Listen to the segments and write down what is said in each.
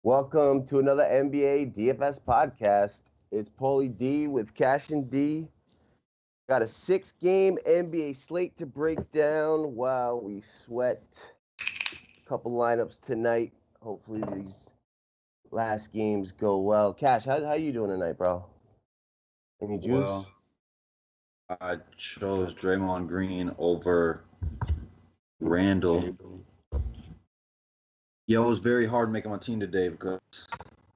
Welcome to another NBA DFS podcast. It's Paulie D with CashinD. Got a 6-game NBA slate to break down while we sweat a couple lineups tonight. Hopefully these last games go well. Cash, how you doing tonight, bro? Any juice? Well, I chose Draymond Green over Randall. Yeah, it was very hard making my team today because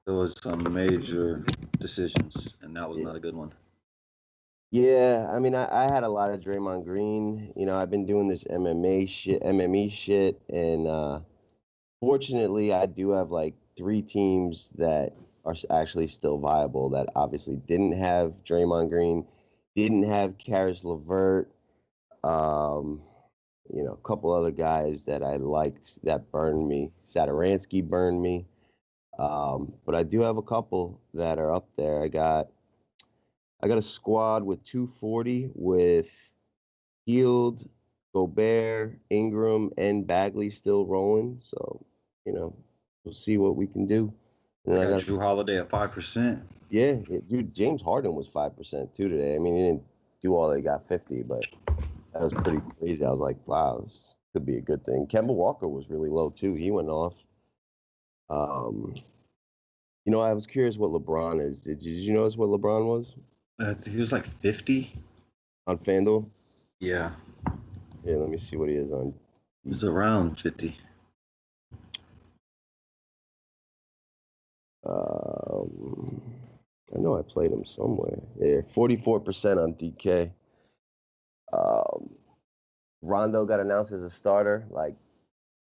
there was some major decisions, and that was Yeah. not a good one. Yeah, I mean, I had a lot of Draymond Green. I've been doing this MME shit, and fortunately, I do have like 3 teams that are actually still viable that obviously didn't have Draymond Green, didn't have Karis LeVert, um, a couple other guys that I liked that burned me. Satoransky burned me. But I do have a couple that are up there. I got a squad with 240 with Field, Gobert, Ingram, and Bagley still rolling. So, we'll see what we can do. And I then I got got, Drew Holiday at 5%. dude, James Harden was 5% too today. I mean, he didn't do all they got 50, but that was pretty crazy. I was like, wow, this could be a good thing. Kemba Walker was really low too. He went off. Um, I was curious what LeBron is. Did you notice what LeBron was He was like 50. on FanDuel? Yeah, Yeah, let me see what he is on. he was around 50. Um, I know I played him somewhere. Yeah, 44% on DK. Um, Rondo got announced as a starter like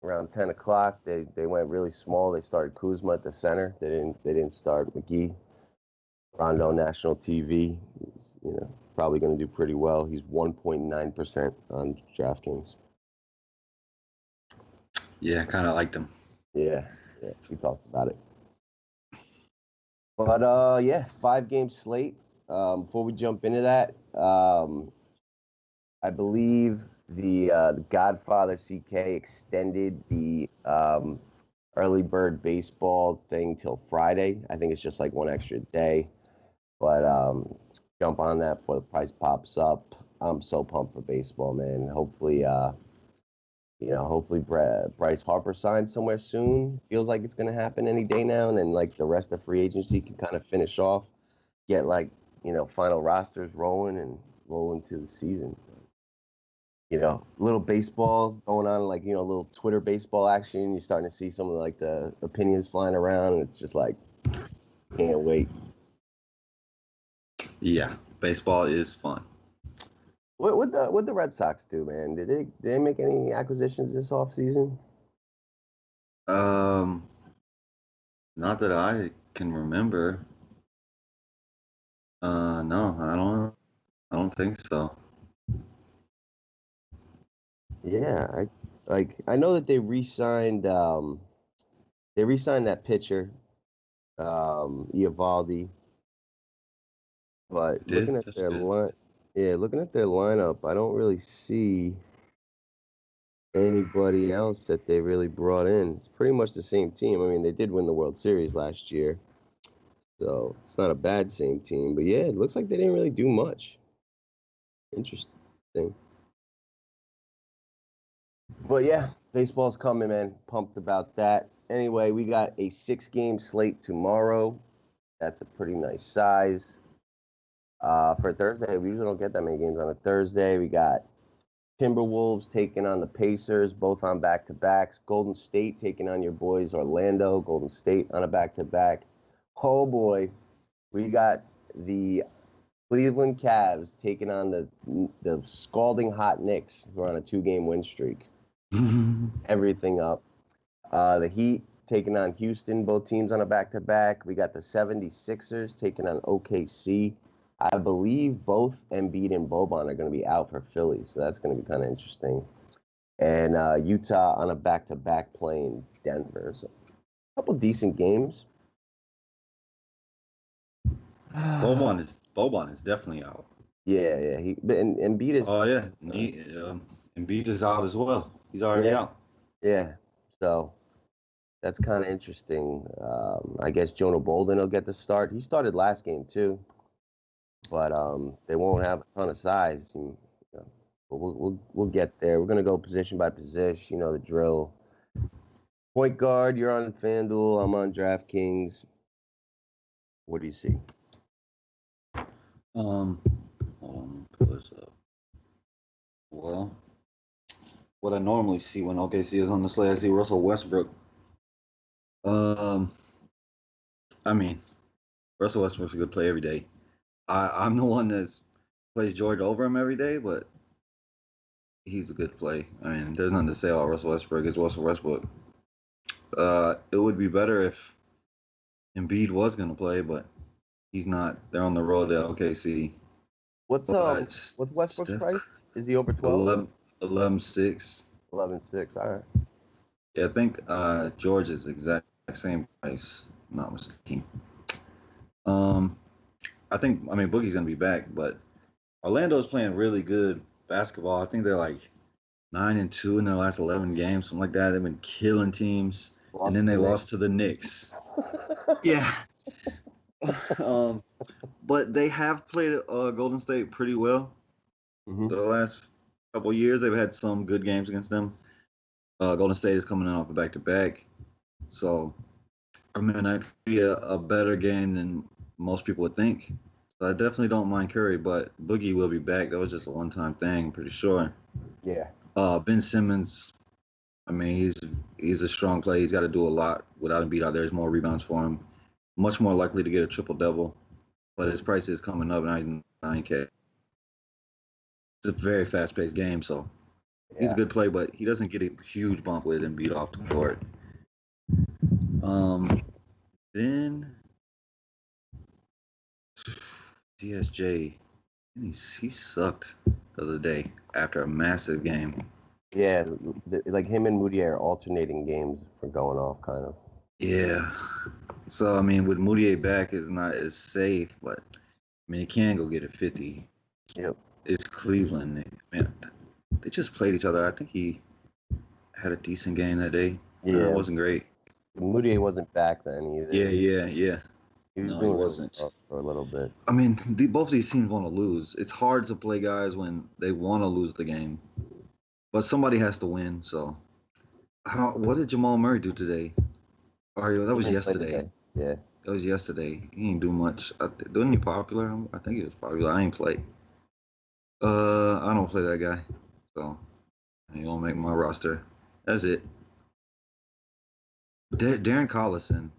around 10 o'clock. They went really small. They started Kuzma at the center. They didn't start McGee. Rondo national TV. He's, probably going to do pretty well. He's 1.9% on DraftKings. Yeah, kind of liked him. Yeah, we talked about it. But yeah, 5-game slate. Before we jump into that, I believe the Godfather CK extended the early bird baseball thing till Friday. I think it's just like one extra day, but jump on that before the price pops up. I'm so pumped for baseball, man. Hopefully Bryce Harper signs somewhere soon. Feels like it's gonna happen any day now, and then like the rest of free agency can kind of finish off, get like final rosters rolling and roll into the season. Little baseball going on, like, little Twitter baseball action. You're starting to see some of like the opinions flying around, and it's just like, can't wait. Yeah, baseball is fun. What the Red Sox do, man? Did they make any acquisitions this offseason? Um, Not that I can remember. No, I don't. I don't think so. Yeah, I know that they re-signed that pitcher, Eovaldi, but Did that's good. looking at their lineup, I don't really see anybody else that they really brought in. It's pretty much the same team. I mean, they did win the World Series last year, so it's not a bad same team. But yeah, it looks like they didn't really do much. Interesting. But yeah, baseball's coming, man. Pumped about that. Anyway, we got a 6-game slate tomorrow. That's a pretty nice size. For Thursday, we usually don't get that many games on a Thursday. We got Timberwolves taking on the Pacers, both on back-to-backs. Golden State taking on your boys Orlando. Golden State on a back-to-back. Oh boy, we got the Cleveland Cavs taking on the scalding hot Knicks, who are on a 2-game win streak. Everything up. The Heat taking on Houston, both teams on a back-to-back. We got the 76ers taking on OKC. I believe both Embiid and Boban are going to be out for Philly, so that's going to be kind of interesting. And Utah on a back-to-back playing Denver. So a couple decent games. Boban is definitely out. Yeah. And Embiid is. Oh yeah, Embiid is out as well. He's already Yeah, out. yeah. So That's kind of interesting. I guess Jonah Bolden will get the start. He started last game too, but they won't have a ton of size. And, but we'll get there. We're gonna go position by position. You know the drill. Point guard, you're on FanDuel. I'm on DraftKings. What do you see? Hold on, pull this up. Well, what I normally see when OKC is on the slate, I see Russell Westbrook. I mean, Russell Westbrook's a good play every day. I'm the one that plays George over him every day, but he's a good play. I mean, there's nothing to say about Russell Westbrook. It's Russell Westbrook. It would be better if Embiid was going to play, but he's not. They're on the road at OKC. What's Westbrook's price? Is he over 12? 11.6. 11.6. All right. Yeah, I think George is exact same price. Not mistaken. I mean Boogie's gonna be back, but Orlando's playing really good basketball. I think they're like 9-2 in their last 11 games, something like that. They've been killing teams, and then they lost to the Knicks. Yeah. But they have played Golden State pretty well. The last couple of years. They've had some good games against them. Golden State is coming in off a back-to-back, so I mean that could be a better game than most people would think. So I definitely don't mind Curry, but Boogie will be back. That was just a one-time thing, I'm pretty sure. Yeah. Ben Simmons, I mean he's a strong play. He's got to do a lot without Embiid out there. There's more rebounds for him. Much more likely to get a triple-double, but his price is coming up, and 9K. It's a very fast-paced game, so he's a good play, but he doesn't get a huge bump with Embiid off the court. Then DSJ, he sucked the other day after a massive game. Yeah, like him and Moody are alternating games for going off, kind of. Yeah. So, I mean, with Moutier back, it's not as safe, but, I mean, he can go get a 50. Yep. It's Cleveland. Man, they just played each other. I think he had a decent game that day. Yeah. It wasn't great. Moutier wasn't back then either. Yeah. He was No, doing he wasn't. For a little bit. I mean, both of these teams want to lose. It's hard to play guys when they want to lose the game. But somebody has to win, so. What did Jamal Murray do today? That was yesterday. Yeah. That was yesterday. He didn't do much. Wasn't he popular? I think he was popular. I ain't play. I don't play that guy. So, he won't make my roster. That's it. Darren Collison.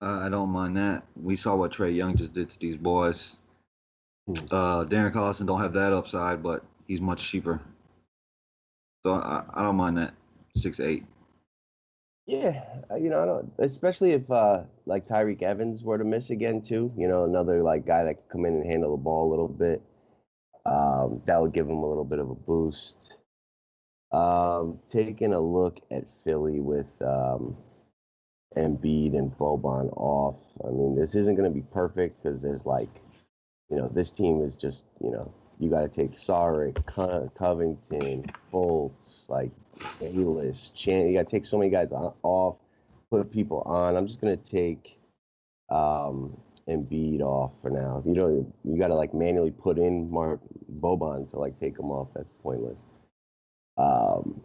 I don't mind that. We saw what Trae Young just did to these boys. Darren Collison don't have that upside, but he's much cheaper. So I don't mind that. 6'8". Yeah, I don't, especially if like Tyreek Evans were to miss again too. Another like guy that could come in and handle the ball a little bit. That would give him a little bit of a boost. Taking a look at Philly with Embiid and Boban off. I mean, this isn't going to be perfect because there's this team is just, you got to take Saric, Covington, Fultz, Bayless, Chan. You got to take so many guys off, put people on. I'm just going to take Embiid off for now. You got to manually put in Boban to take him off. That's pointless. I'm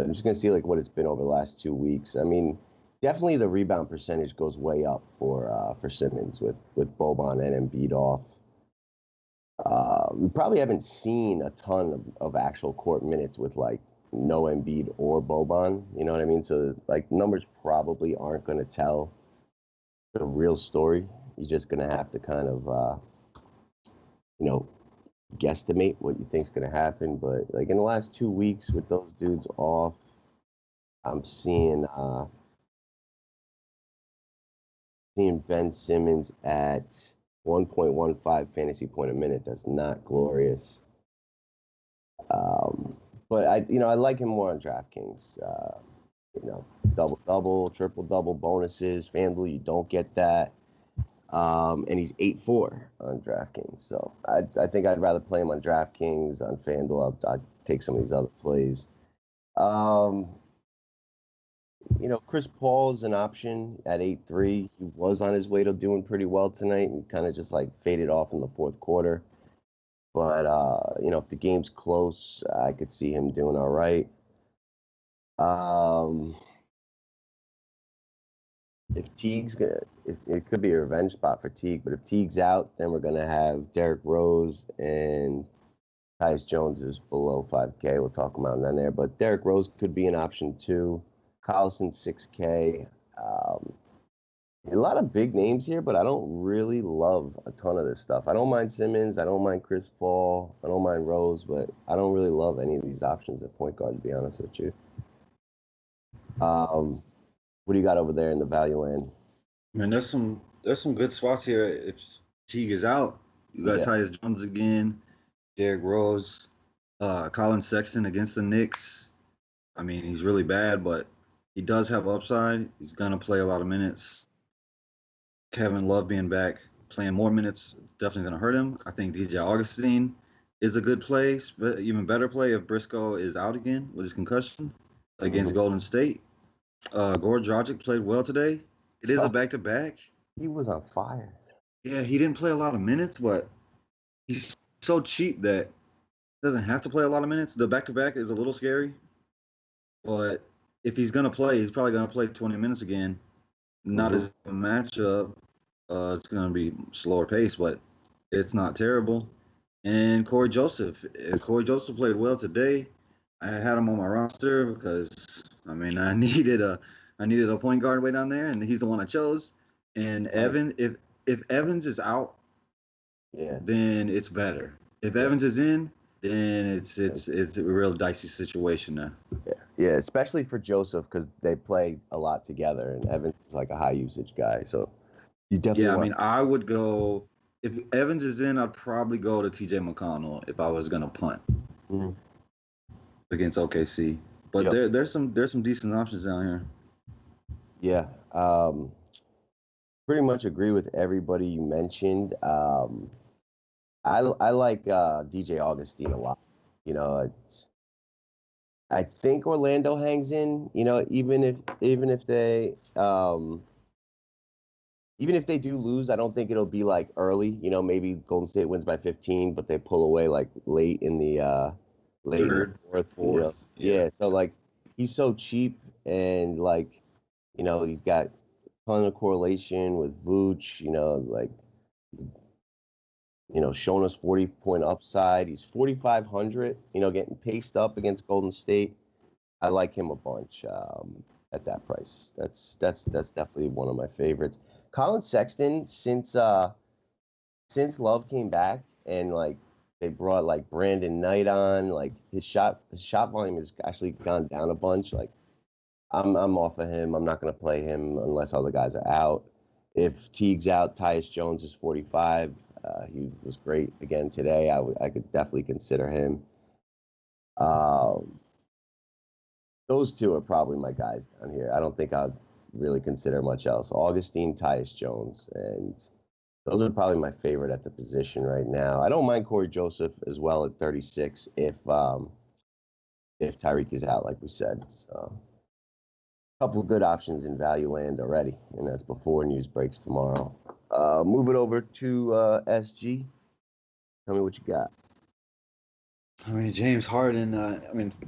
just going to see what it's been over the last 2 weeks. I mean, definitely the rebound percentage goes way up for Simmons with Boban and Embiid off. We probably haven't seen a ton of actual court minutes with no Embiid or Boban. You know what I mean? So numbers probably aren't going to tell the real story. You're just going to have to kind of guesstimate what you think's going to happen. But in the last 2 weeks with those dudes off, I'm seeing Ben Simmons at 1.15 fantasy point a minute. That's not glorious. But I like him more on DraftKings. Double, triple-double bonuses. FanDuel, you don't get that. And he's 8-4 on DraftKings. So I think I'd rather play him on DraftKings. On FanDuel, I'd take some of these other plays. Chris Paul is an option at 8-3. He was on his way to doing pretty well tonight and kind of just like faded off in the fourth quarter. But, if the game's close, I could see him doing all right. If Teague's it could be a revenge spot for Teague, but if Teague's out, then we're gonna have Derrick Rose and Tyus Jones is below 5K. We'll talk about him there, but Derrick Rose could be an option too. Collison 6K. A lot of big names here, but I don't really love a ton of this stuff. I don't mind Simmons. I don't mind Chris Paul. I don't mind Rose, but I don't really love any of these options at point guard, to be honest with you. What do you got over there in the value end? Man, there's some good spots here. If Teague is out, you got Tyus Jones again, Derrick Rose, Colin Sexton against the Knicks. I mean, he's really bad, but he does have upside. He's gonna play a lot of minutes. Kevin Love being back, playing more minutes, definitely gonna hurt him. I think DJ Augustine is a good play, but even better play if Briscoe is out again with his concussion against Golden State. Goran Dragic played well today. It is a back-to-back. He was on fire. Yeah, he didn't play a lot of minutes, but he's so cheap that he doesn't have to play a lot of minutes. The back-to-back is a little scary, but if he's going to play, he's probably going to play 20 minutes again. Not as a matchup. It's going to be slower pace, but it's not terrible. And Corey Joseph. Corey Joseph played well today. I had him on my roster because, I needed a point guard way down there, and he's the one I chose. And Evan, if Evans is out, then it's better. If Evans is in, then it's a real dicey situation now. Yeah, especially for Joseph because they play a lot together, and Evans is like a high usage guy. So you definitely. I would go if Evans is in. I'd probably go to T.J. McConnell if I was gonna punt against OKC. But there's some decent options down here. Yeah, pretty much agree with everybody you mentioned. I like DJ Augustine a lot. I think Orlando hangs in. Even if they do lose, I don't think it'll be like early. Maybe Golden State wins by 15, but they pull away like late in the third, fourth. Yeah. So like he's so cheap and like he's got a ton of correlation with Vooch. Showing us 40-point upside. He's 4,500. Getting paced up against Golden State. I like him a bunch at that price. That's definitely one of my favorites. Colin Sexton, since Love came back and like they brought like Brandon Knight on, like his shot volume has actually gone down a bunch. Like I'm off of him. I'm not gonna play him unless other guys are out. If Teague's out, Tyus Jones is 45. He was great again today. I could definitely consider him. Those two are probably my guys down here. I don't think I'd really consider much else. Augustine, Tyus Jones, and those are probably my favorite at the position right now. I don't mind Corey Joseph as well at 36 if Tyreek is out, like we said. So a couple of good options in value land already, and that's before news breaks tomorrow. Move it over to SG. Tell me what you got. James Harden,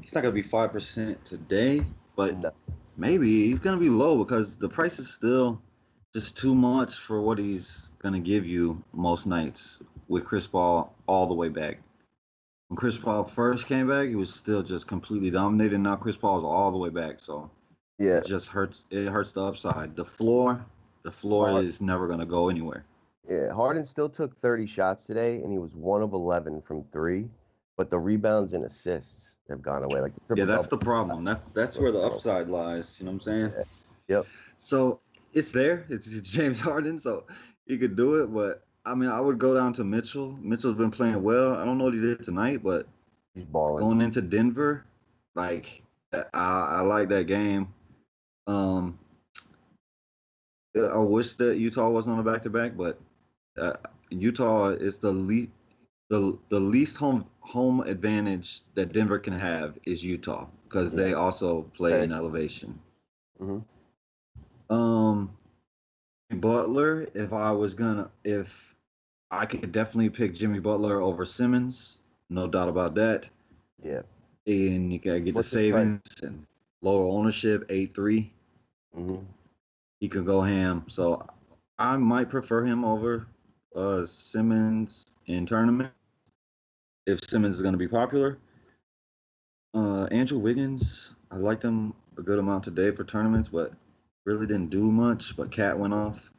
he's not going to be 5% today, but maybe he's going to be low because the price is still just too much for what he's going to give you most nights with Chris Paul all the way back. When Chris Paul first came back, he was still just completely dominated. Now Chris Paul is all the way back, so it just hurts. It hurts the upside. The floor is never going to go anywhere. Yeah, Harden still took 30 shots today, and he was 1 of 11 from 3. But the rebounds and assists have gone away. Like that's the problem. That's where the upside lies. You know what I'm saying? Yeah. Yep. So it's there. It's James Harden, so he could do it. But I would go down to Mitchell. Mitchell's been playing well. I don't know what he did tonight, but he's balling. Going into Denver, like I like that game. I wish that Utah wasn't on a back-to-back, but Utah is the least home advantage that Denver can have is Utah because they also play in elevation. Mm-hmm. Butler. If I could definitely pick Jimmy Butler over Simmons, no doubt about that. Yeah. And you gotta get the What's his price? savings and lower ownership, 8-3. Mm-hmm. He could go ham. So I might prefer him over Simmons in tournament if Simmons is going to be popular. Andrew Wiggins, I liked him a good amount today for tournaments, but really didn't do much. But Cat went off.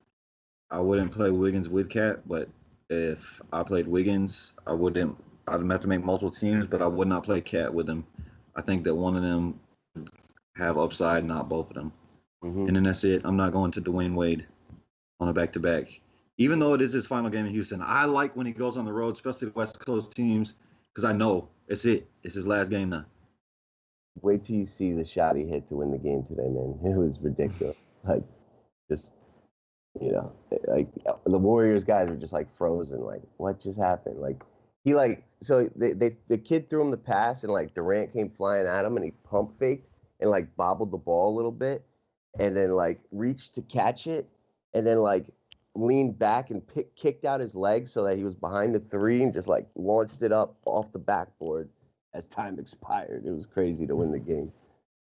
I wouldn't play Wiggins with Cat, but if I played Wiggins, I wouldn't. I'd have to make multiple teams, but I would not play Cat with him. I think that one of them have upside, not both of them. Mm-hmm. And then that's it. I'm not going to Dwayne Wade on a back-to-back. Even though it is his final game in Houston, I like when he goes on the road, especially the West Coast teams, because I know it's it. It's his last game now. Wait till you see the shot he hit to win the game today, man. It was ridiculous. Like, just, like the Warriors guys were just like frozen. Like, what just happened? Like, the kid threw him the pass and like Durant came flying at him and he pump faked and like bobbled the ball a little bit and then like reached to catch it and then like leaned back and kicked out his legs so that he was behind the three and just like launched it up off the backboard as time expired. It was crazy to win the game.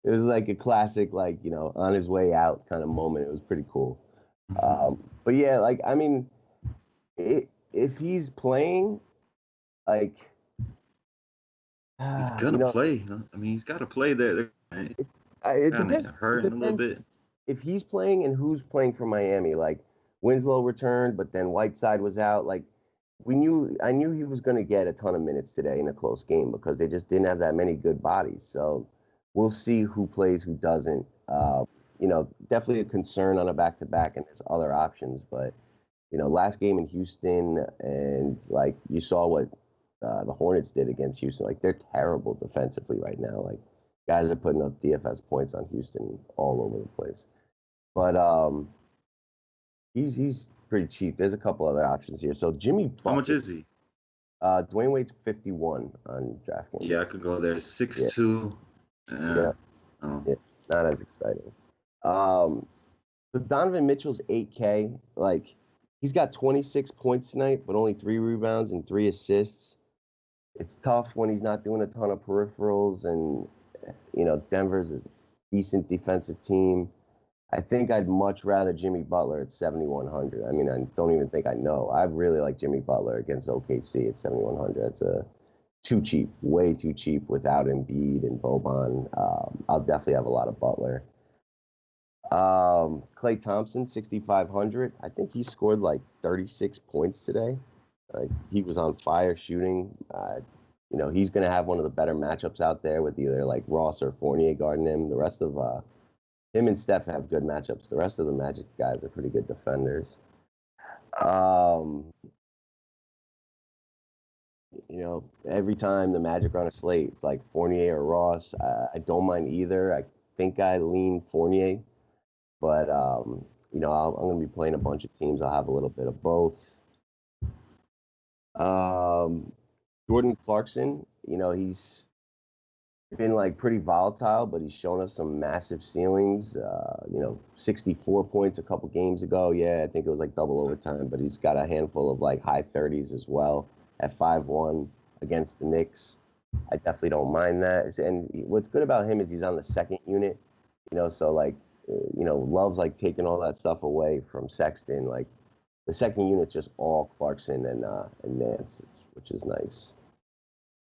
It was like a classic, like, on his way out kind of moment. It was pretty cool. But yeah, like, I mean, if he's playing, like, He's gonna play. I mean, he's got to play there. It depends. Hurting a little bit. If he's playing and who's playing for Miami. Like, Winslow returned, but then Whiteside was out. Like, I knew he was going to get a ton of minutes today in a close game because they just didn't have that many good bodies. So we'll see who plays, who doesn't. Definitely a concern on a back-to-back, and there's other options. But, last game in Houston, and, like, you saw what the Hornets did against Houston. Like, they're terrible defensively right now. Like, guys are putting up DFS points on Houston all over the place. But he's pretty cheap. There's a couple other options here. So Jimmy Butler, how much is he? Dwayne Wade's 51 on DraftKings. Yeah, I could go there. 6'2". Yeah. Not as exciting. So Donovan Mitchell's 8K. Like, he's got 26 points tonight, but only 3 rebounds and 3 assists. It's tough when he's not doing a ton of peripherals, and Denver's a decent defensive team. I think I'd much rather Jimmy Butler at 7,100. I mean, I don't even think I know. I really like Jimmy Butler against OKC at 7,100. That's too cheap, way too cheap without Embiid and Boban. I'll definitely have a lot of Butler. Klay Thompson, 6,500. I think he scored like 36 points today. Like, he was on fire shooting. He's going to have one of the better matchups out there with either like Ross or Fournier guarding him. The rest of him and Steph have good matchups. The rest of the Magic guys are pretty good defenders. Every time the Magic are on a slate, it's like Fournier or Ross. I don't mind either. I think I lean Fournier, but I'm going to be playing a bunch of teams. I'll have a little bit of both. Jordan Clarkson, he's been like pretty volatile, but he's shown us some massive ceilings. 64 points a couple games ago. Yeah, I think it was like double overtime, but he's got a handful of like high 30s as well at 5-1 against the Knicks. I definitely don't mind that. And what's good about him is he's on the second unit, so like, Love's like taking all that stuff away from Sexton. Like, the second unit's just all Clarkson and Nance, which is nice.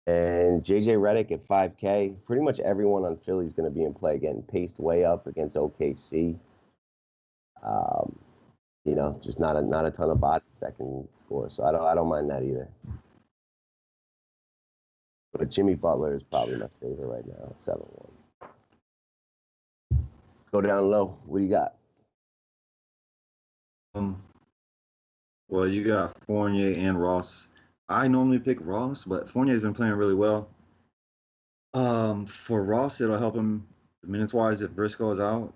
And JJ Redick at 5K. Pretty much everyone on Philly is going to be in play, getting paced way up against OKC. Just not a ton of bodies that can score, so I don't mind that either. But Jimmy Butler is probably my favorite right now at 7-1. Go down low. What do you got? Well, you got Fournier and Ross. I normally pick Ross, but Fournier's been playing really well. For Ross, it'll help him minutes-wise if Briscoe is out.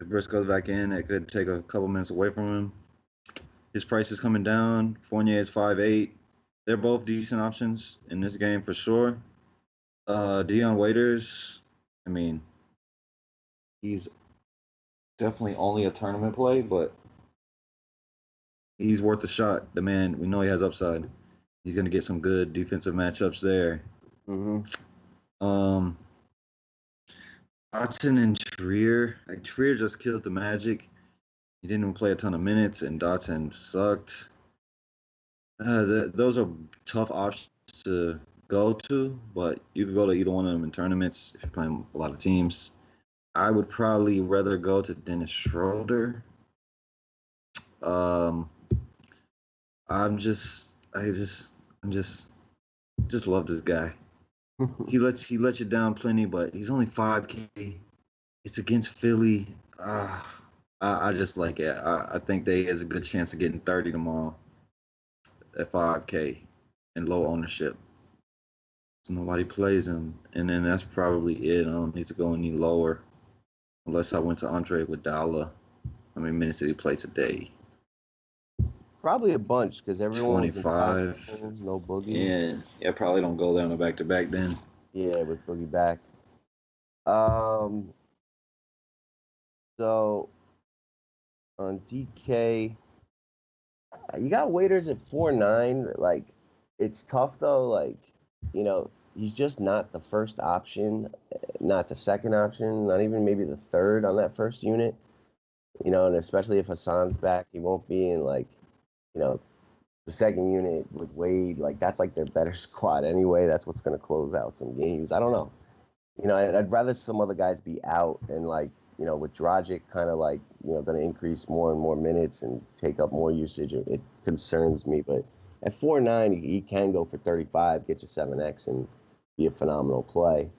If Briscoe's back in, it could take a couple minutes away from him. His price is coming down. Fournier is 5'8". They're both decent options in this game for sure. Dion Waiters, I mean, he's definitely only a tournament play, but he's worth a shot. The man, we know he has upside. He's going to get some good defensive matchups there. Um, Dotson and Trier. Like, Trier just killed the Magic. He didn't even play a ton of minutes, and Dotson sucked. Those are tough options to go to, but you could go to either one of them in tournaments if you're playing a lot of teams. I would probably rather go to Dennis Schroeder. I just love this guy. He lets you down plenty, but he's only 5K. It's against Philly. I just like it. I think they has a good chance of getting 30 tomorrow at 5K and low ownership. So nobody plays him, and then that's probably it. I don't need to go any lower unless I went to Andre Iguodala. How many minutes did he play today? Probably a bunch because everyone 25. No Boogie. Yeah, probably don't go there on a back-to-back then. Yeah, with Boogie back. So on DK, you got waiters at 4-9. Like, it's tough though. Like, he's just not the first option, not the second option, not even maybe the third on that first unit. And especially if Hassan's back, he won't be in the second unit with Wade. Like, that's like their better squad anyway. That's what's going to close out some games. I don't know. I'd rather some other guys be out and with Dragic kind of going to increase more and more minutes and take up more usage. It concerns me, but at 4-9, he can go for 35, get you 7x, and be a phenomenal play.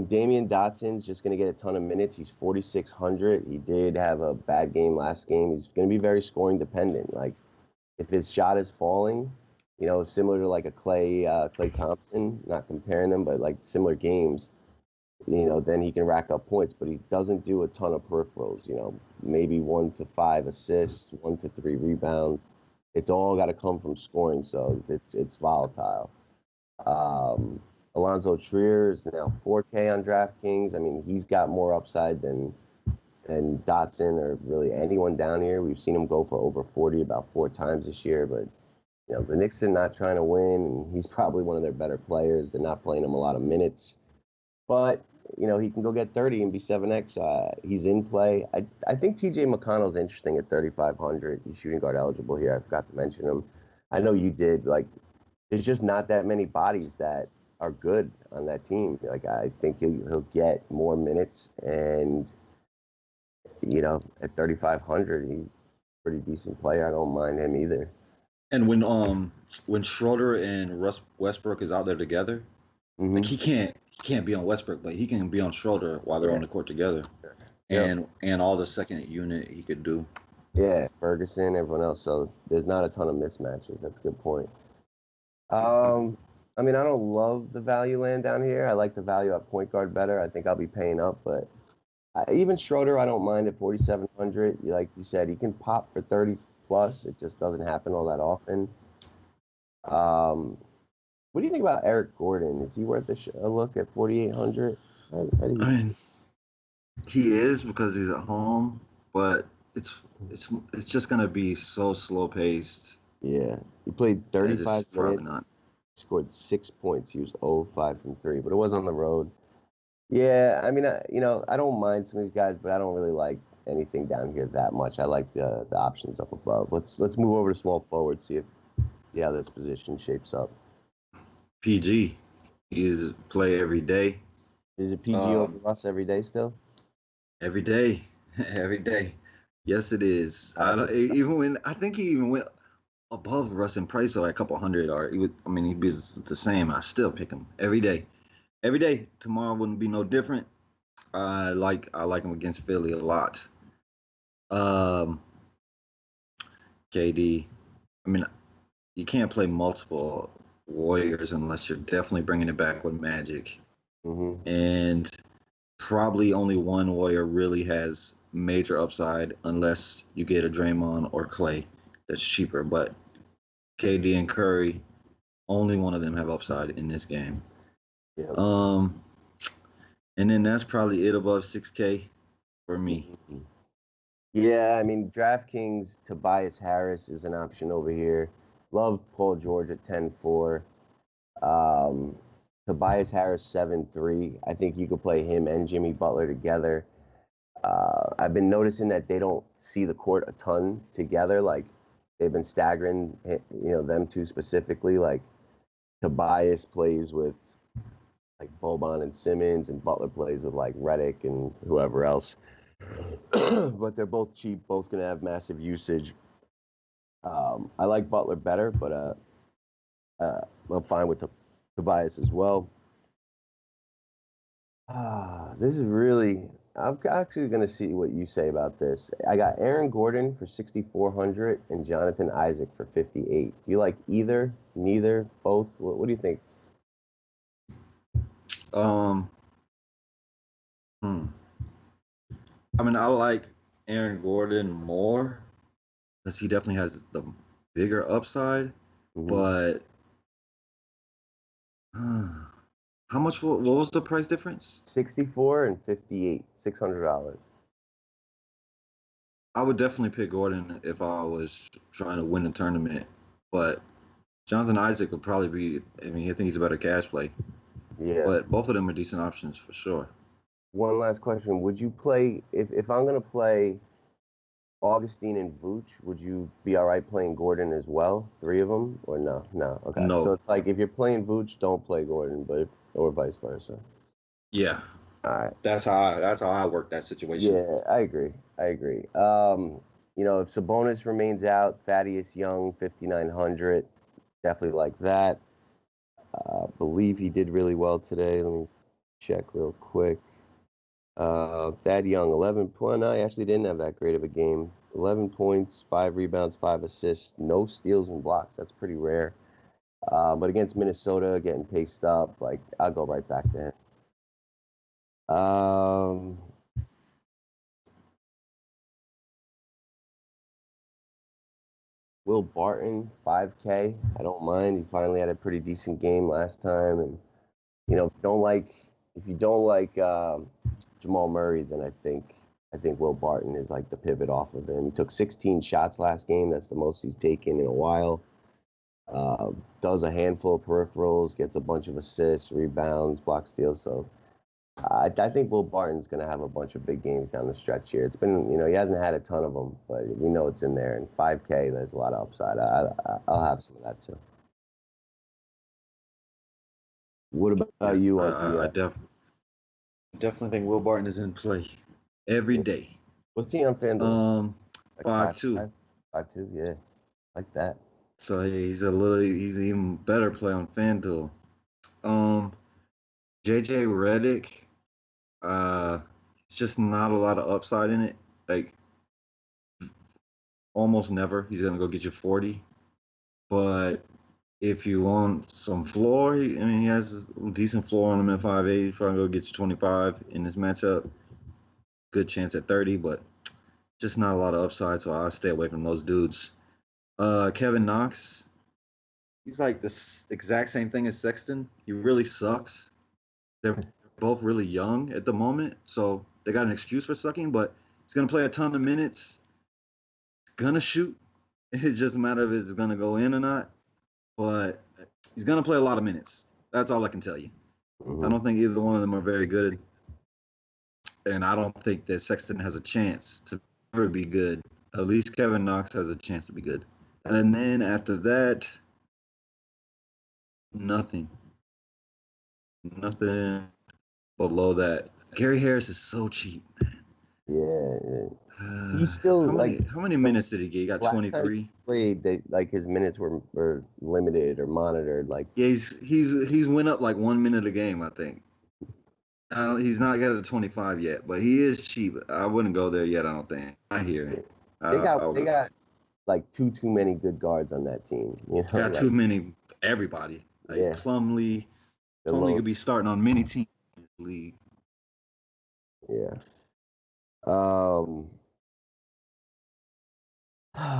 Damian Dotson's just going to get a ton of minutes. He's 4,600. He did have a bad game last game. He's going to be very scoring dependent. Like, if his shot is falling, similar to like a Clay Thompson, not comparing them, but like similar games, then he can rack up points. But he doesn't do a ton of peripherals. Maybe 1 to 5 assists, 1 to 3 rebounds. It's all got to come from scoring, so it's volatile. Alonzo Trier is now 4K on DraftKings. He's got more upside than Dotson or really anyone down here. We've seen him go for over 40 about 4 times this year, but the Knicks are not trying to win, and he's probably one of their better players. They're not playing him a lot of minutes, but he can go get 30 and be 7x. He's in play. I think TJ McConnell's interesting at 3,500. He's shooting guard eligible here. I forgot to mention him. I know you did. Like, there's just not that many bodies that are good on that team. Like, I think he'll get more minutes, and at 3,500, he's a pretty decent player. I don't mind him either. And when Schroeder and Westbrook is out there together, like he can't be on Westbrook, but he can be on Schroeder while they're on the court together, and all the second unit he could do. Yeah, Ferguson, everyone else. So there's not a ton of mismatches. That's a good point. I don't love the value land down here. I like the value at point guard better. I think I'll be paying up, but even Schroeder, I don't mind at 4,700. Like you said, he can pop for 30 plus. It just doesn't happen all that often. What do you think about Eric Gordon? Is he worth a look at 4,800? He is, because he's at home, but it's just gonna be so slow paced. Yeah, he played 35 minutes. Scored 6 points. He was 0-5 from 3, but it was on the road. Yeah, I don't mind some of these guys, but I don't really like anything down here that much. I like the options up above. Let's move over to small forward, see how this position shapes up. PG, he is play every day. Is it PG over Russ every day still? Every day, every day. Yes, it is. I think he even went above Russ in price by like a couple hundred, or he'd be the same. I still pick him every day. Every day. Tomorrow wouldn't be no different. I like him against Philly a lot. KD. You can't play multiple Warriors unless you're definitely bringing it back with Magic. And probably only one Warrior really has major upside unless you get a Draymond or Clay that's cheaper. But KD and Curry, only one of them have upside in this game. Yep. And then that's probably it above 6K for me. Mhm. Yeah, I mean, DraftKings, Tobias Harris is an option over here. Love Paul George at 10-4. Um, Tobias Harris 7-3. I think you could play him and Jimmy Butler together. I've been noticing that they don't see the court a ton together. Like they've been staggering, them two specifically. Like Tobias plays with like Boban and Simmons, and Butler plays with like Redick and whoever else. But they're both cheap, both gonna have massive usage. I like Butler better, but I'm fine with Tobias as well. This is really. I'm actually going to see what you say about this. I got Aaron Gordon for 6,400 and Jonathan Isaac for 58. Do you like either, neither, both? What do you think? I mean, I like Aaron Gordon more because he definitely has the bigger upside. Mm-hmm. But how much? What was the price difference? 64 and 58, $600. I would definitely pick Gordon if I was trying to win a tournament, but Jonathan Isaac would probably be. I mean, I think he's a better cash play. Yeah. But both of them are decent options for sure. One last question: would you play if I'm gonna play Augustine and Vooch? Would you be all right playing Gordon as well? 3 of them, or no? No. Okay. No. So it's like if you're playing Vooch, don't play Gordon, or vice versa. Yeah. All right. That's how I work that situation. Yeah, I agree. If Sabonis remains out, Thaddeus Young, 5,900, definitely like that. Believe he did really well today. Let me check real quick. Thad Young, 11 points. No, he actually didn't have that great of a game. 11 points, 5 rebounds, 5 assists, no steals and blocks. That's pretty rare. But against Minnesota, getting paced up, like I'll go right back to him. Will Barton, 5K. I don't mind. He finally had a pretty decent game last time, and if you don't like Jamal Murray, then I think Will Barton is like the pivot off of him. He took 16 shots last game. That's the most he's taken in a while. Does a handful of peripherals, gets a bunch of assists, rebounds, block steals. So I think Will Barton's going to have a bunch of big games down the stretch here. It's been, he hasn't had a ton of them, but we know it's in there. And 5K, there's a lot of upside. I'll have some of that too. What about you? I definitely think Will Barton is in play every day. What's he on FanDuel? 5-2. 5-2, yeah, like that. So he's even better play on FanDuel. JJ Redick, it's just not a lot of upside in it. Like almost never he's gonna go get you 40. But if you want some floor, he has a decent floor on him at 5'8". He's probably gonna go get you 25 in this matchup. Good chance at 30, but just not a lot of upside, so I'll stay away from those dudes. Kevin Knox, he's like the exact same thing as Sexton. He really sucks. They're both really young at the moment, so they got an excuse for sucking, but he's going to play a ton of minutes. He's going to shoot. It's just a matter of if it's going to go in or not, but he's going to play a lot of minutes. That's all I can tell you. Mm-hmm. I don't think either one of them are very good, and I don't think that Sexton has a chance to ever be good. At least Kevin Knox has a chance to be good. And then after that, nothing below that. Gary Harris is so cheap, man. Yeah. He's still how many minutes did he get? He got 23. Played, his minutes were limited or monitored. Yeah, he's went up like 1 minute a game, I think. He's not got to 25 yet, but he is cheap. I wouldn't go there yet. I don't think. I hear it. They got like too many good guards on that team. Got too many. Everybody. Plumlee could be starting on many teams in this league. Yeah.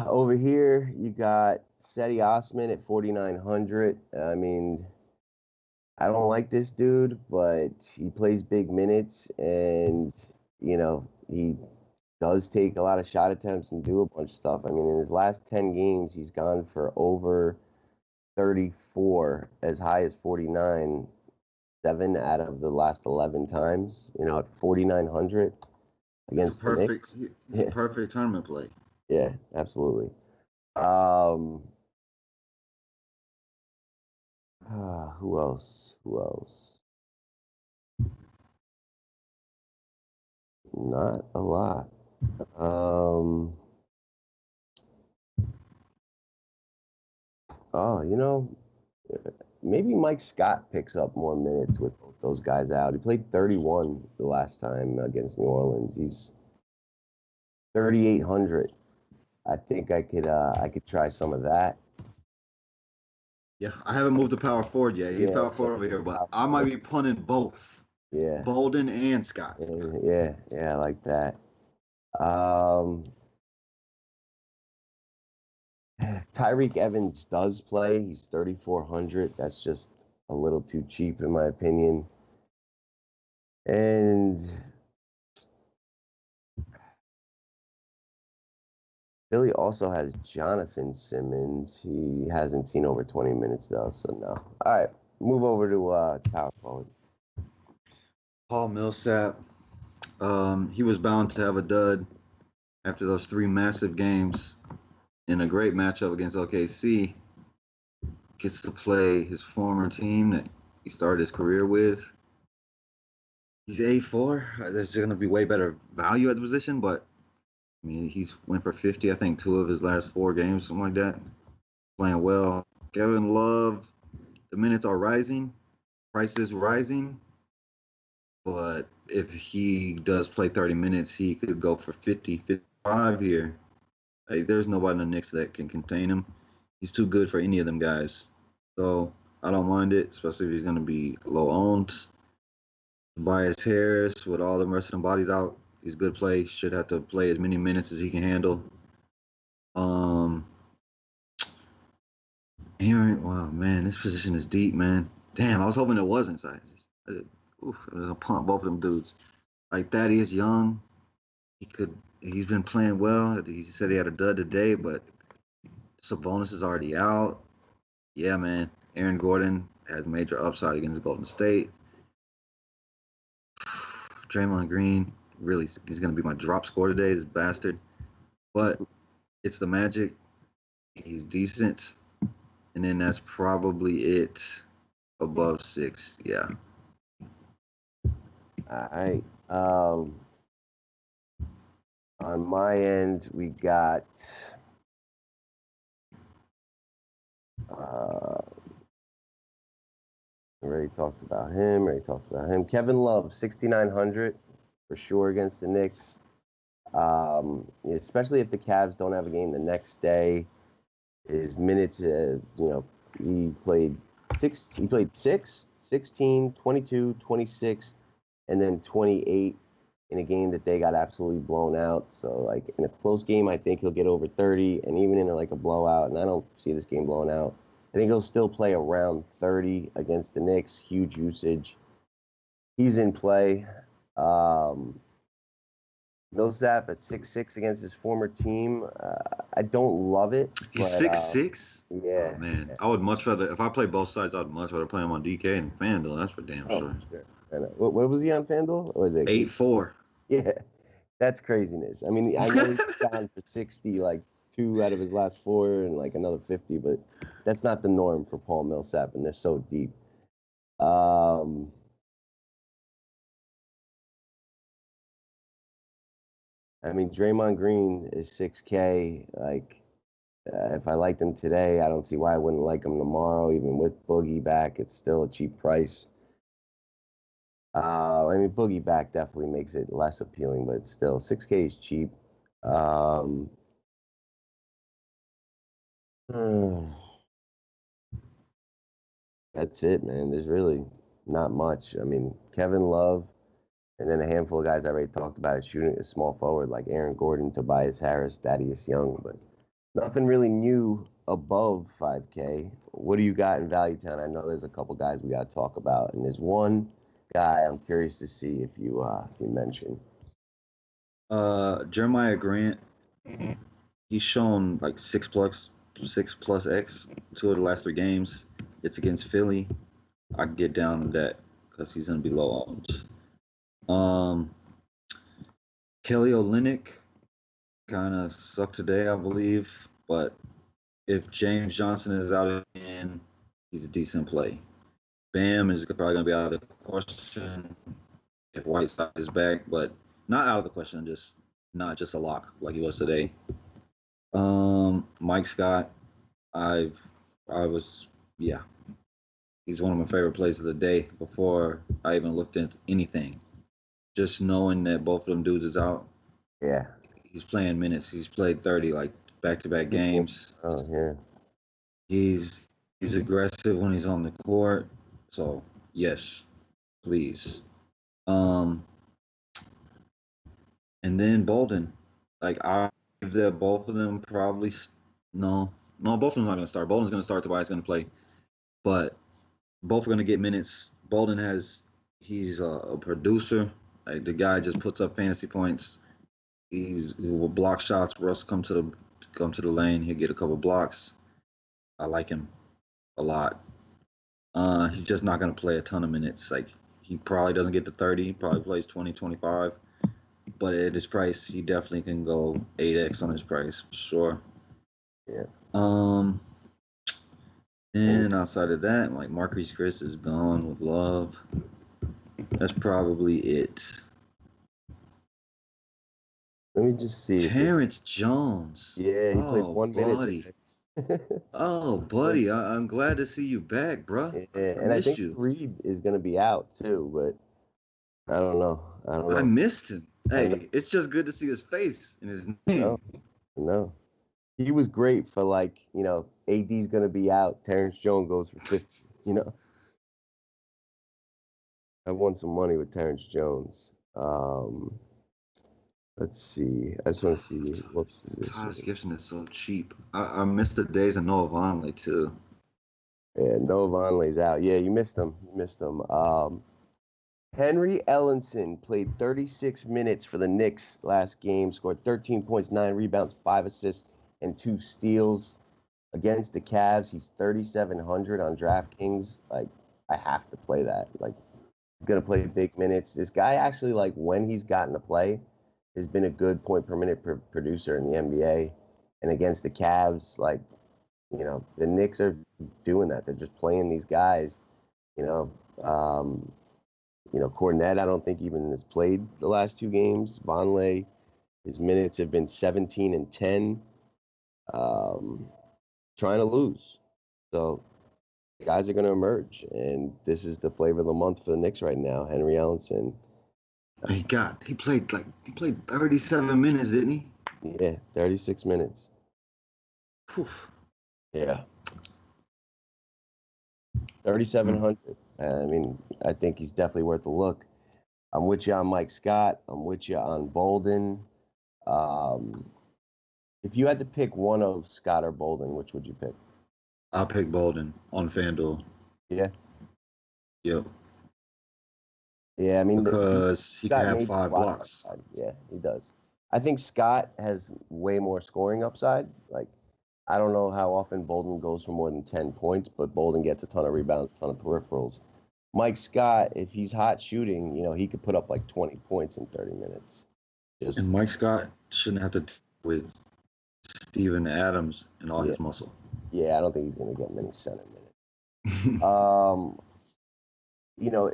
Over here, you got Cedi Osman at 4,900. I mean, I don't like this dude, but he plays big minutes, and he does take a lot of shot attempts and do a bunch of stuff. I mean, in his last 10 games, he's gone for over 34, as high as 49, 7 out of the last 11 times. At 4,900 against the Knicks. He's a perfect tournament play. Yeah, absolutely. Who else? Not a lot. Maybe Mike Scott picks up more minutes with both those guys out. He played 31 the last time against New Orleans. He's 3,800. I think I could try some of that. Yeah, I haven't moved to power forward yet. He's power forward over here, but I might be punting both. Yeah. Bolden and Scott. Yeah, I like that. Tyreek Evans does play. He's 3,400. That's just a little too cheap, in my opinion. And Philly also has Jonathan Simmons. He hasn't seen over 20 minutes, though, so no. All right, move over to power forward. Paul Millsap. He was bound to have a dud after those 3 massive games in a great matchup against OKC. Gets to play his former team that he started his career with. He's A4. There's going to be way better value at the position, but I mean, he's went for 50, I think, 2 of his last 4 games, something like that. Playing well. Kevin Love, the minutes are rising. Price is rising. But if he does play 30 minutes, he could go for 50, 55 here. Like, there's nobody in the Knicks that can contain him. He's too good for any of them guys. So I don't mind it, especially if he's going to be low owned. Tobias Harris, with all the rest of the bodies out, he's good play. Should have to play as many minutes as he can handle. Aaron, wow, man, this position is deep, man. Damn, I was hoping it wasn't. So I was gonna pump both of them dudes. Like Thaddeus Young, he's been playing well. He said he had a dud today, but Sabonis is already out. Yeah, man. Aaron Gordon has major upside against Golden State. Draymond Green, really, he's going to be my drop score today, this bastard. But it's the Magic. He's decent. And then that's probably it above 6. Yeah. All right. On my end, we got already talked about him. Kevin Love, 6,900 for sure against the Knicks. Especially if the Cavs don't have a game the next day. His minutes, he played 6, 16, 22, 26, and then 28 in a game that they got absolutely blown out. So, like, in a close game, I think he'll get over 30, and even in a blowout, and I don't see this game blown out, I think he'll still play around 30 against the Knicks. Huge usage. He's in play. Millsap at 6'6" against his former team. I don't love it. He's 6'6"? Yeah. Oh, man. I would much rather, if I play both sides, I'd much rather play him on DK and FanDuel. That's for damn sure. What was he on FanDuel? Or was it 8-4? Yeah. That's craziness. I mean, I know he's down for 60, 2 out of his last 4 and another 50, but that's not the norm for Paul Millsap, and they're so deep. I mean, Draymond Green is 6K. If I liked him today, I don't see why I wouldn't like him tomorrow. Even with Boogie back, it's still a cheap price. I mean, Boogie back definitely makes it less appealing, but still, 6K is cheap. That's it, man. There's really not much. I mean, Kevin Love, and then a handful of guys I already talked about shooting a small forward like Aaron Gordon, Tobias Harris, Thaddeus Young, but Nothing really new above 5K. What do you got in Value Town? I know there's a couple guys we got to talk about, and there's one guy I'm curious to see if you mention. Jeremiah Grant. He's shown like six plus X 2 of the last 3 games. It's against Philly. I can get down to that because he's gonna be low owned. Kelly Olynyk kind of sucked today, I believe, but if James Johnson is out again, he's a decent play. Bam is probably gonna be out of the question if Whiteside is back, but not out of the question. Just not just a lock like he was today. Mike Scott, I was he's one of my favorite plays of the day before I even looked into anything. Just knowing that both of them dudes is out. Yeah. He's playing minutes. He's played 30 like back-to-back games. Oh yeah. He's aggressive when he's on the court. So yes, please. And then Bolden, like I that both of them probably no, both of them not gonna start. Bolden's gonna start. Tobias gonna play, but both are gonna get minutes. Bolden he's a producer. Like the guy just puts up fantasy points. He will block shots. Russ come to the lane. He'll get a couple blocks. I like him a lot. He's just not gonna play a ton of minutes. Like he probably doesn't get to 30. He probably plays 20, 25. But at his price, he definitely can go 8x on his price for sure. Yeah. And outside of that, like Marquise Chris is gone with Love. That's probably it. Let me just see. Terrence Jones. Yeah, he played 1 minute. Oh, buddy, I'm glad to see you back, bro. Yeah, and I think Reed is going to be out too, but I don't know. I missed him. Hey, it's just good to see his face and his name. No. He was great for AD's going to be out. Terrence Jones goes for 50, I won some money with Terrence Jones. Let's see. I just want to see what position. Taj Gibson is so cheap. I missed the days of Noah Vonleh too. Yeah, Noah Vonleh's out. Yeah, you missed him. Henry Ellenson played 36 minutes for the Knicks last game, scored 13 points, 9 rebounds, 5 assists, and 2 steals. Against the Cavs, he's 3,700 on DraftKings. Like, I have to play that. Like, he's going to play big minutes. This guy actually, when he's gotten to play, has been a good point per minute producer in the NBA. And against the Cavs, the Knicks are doing that. They're just playing these guys, Cornette, I don't think even has played the last 2 games. Vonleh, his minutes have been 17 and 10. Trying to lose. So guys are going to emerge, and this is the flavor of the month for the Knicks right now. Henry Ellenson. He played 37 minutes, didn't he? Yeah, 36 minutes. Whew. Yeah. 3,700. I think he's definitely worth a look. I'm with you on Mike Scott. I'm with you on Bolden. If you had to pick one of Scott or Bolden, which would you pick? I'll pick Bolden on FanDuel. Yeah. Yep. Yeah, because he can have 5 blocks. Yeah, he does. I think Scott has way more scoring upside. I don't know how often Bolden goes for more than 10 points, but Bolden gets a ton of rebounds, a ton of peripherals. Mike Scott, if he's hot shooting, he could put up 20 points in 30 minutes. And Mike Scott shouldn't have to deal with Steven Adams and all his muscle. Yeah, I don't think he's going to get many center minutes.